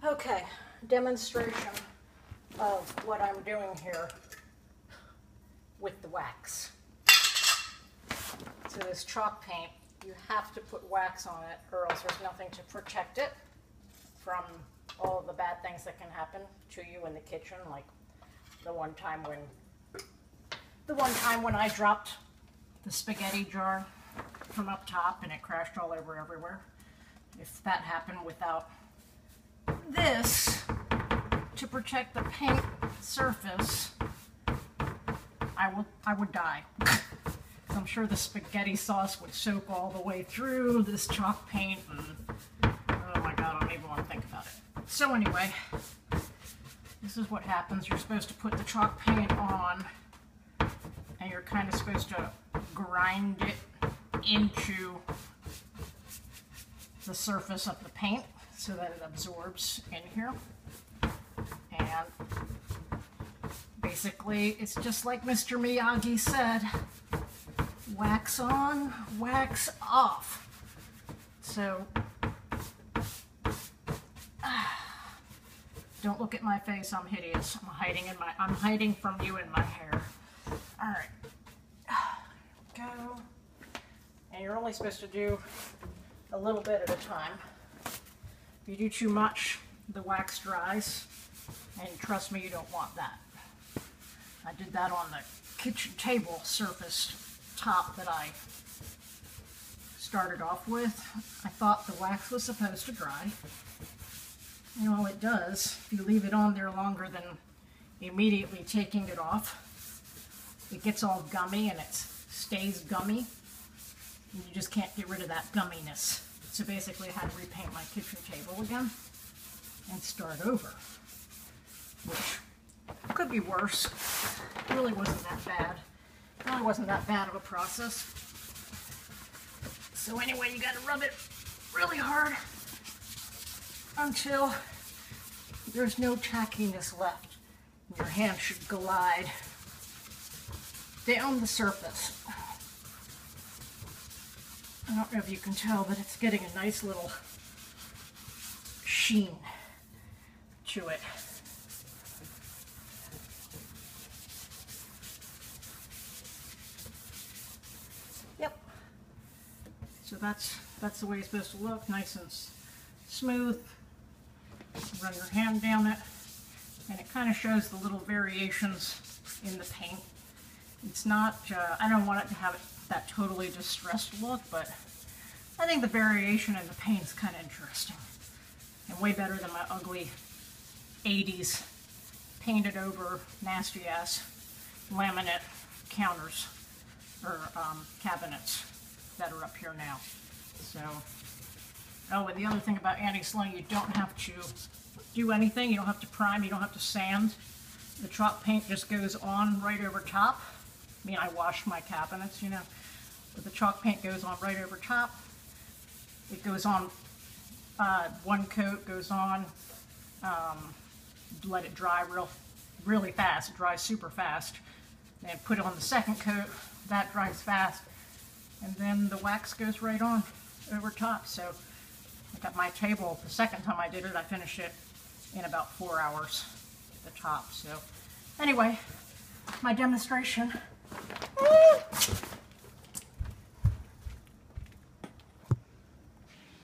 Okay, demonstration of what I'm doing here with the wax. So this chalk paint, you have to put wax on it or else there's nothing to protect it from all of the bad things that can happen to you in the kitchen, like the one time when I dropped the spaghetti jar from up top and it crashed all over everywhere. If that happened without this to protect the paint surface, I would die. I'm sure the spaghetti sauce would soak all the way through this chalk paint, and oh my god, I don't even want to think about it. So anyway, this is what happens. You're supposed to put the chalk paint on, and you're kind of supposed to grind it into the surface of the paint so that it absorbs in here. And basically, it's just like Mr. Miyagi said, wax on, wax off. So, don't look at my face, I'm hideous. I'm hiding from you in my hair. Alright, go. And you're only supposed to do a little bit at a time. If you do too much, the wax dries, and trust me, you don't want that. I did that on the kitchen table surface top that I started off with. I thought the wax was supposed to dry. And all it does, if you leave it on there longer than immediately taking it off, it gets all gummy and it stays gummy. And you just can't get rid of that gumminess. So basically I had to repaint my kitchen table again and start over, which could be worse. It really wasn't that bad. It really wasn't that bad of a process. So anyway, you gotta rub it really hard until there's no tackiness left. Your hand should glide down the surface. I don't know if you can tell, but it's getting a nice little sheen to it. Yep. So that's the way it's supposed to look, nice and smooth. Run your hand down it, and it kind of shows the little variations in the paint. It's not, I don't want it to have that totally distressed look, but I think the variation in the paint is kind of interesting and way better than my ugly 80s painted over nasty ass laminate counters or cabinets that are up here now. So, oh, and the other thing about anti-slung, you don't have to do anything. You don't have to prime, you don't have to sand. The chalk paint just goes on right over top. I mean, I washed my cabinets, you know, but the chalk paint goes on right over top. It goes on, one coat goes on, let it dry really fast. It dries super fast. Then put it on the second coat, that dries fast, and then the wax goes right on over top. So I got my table, the second time I did it, I finished it in about 4 hours at the top. So anyway, my demonstration. Woo!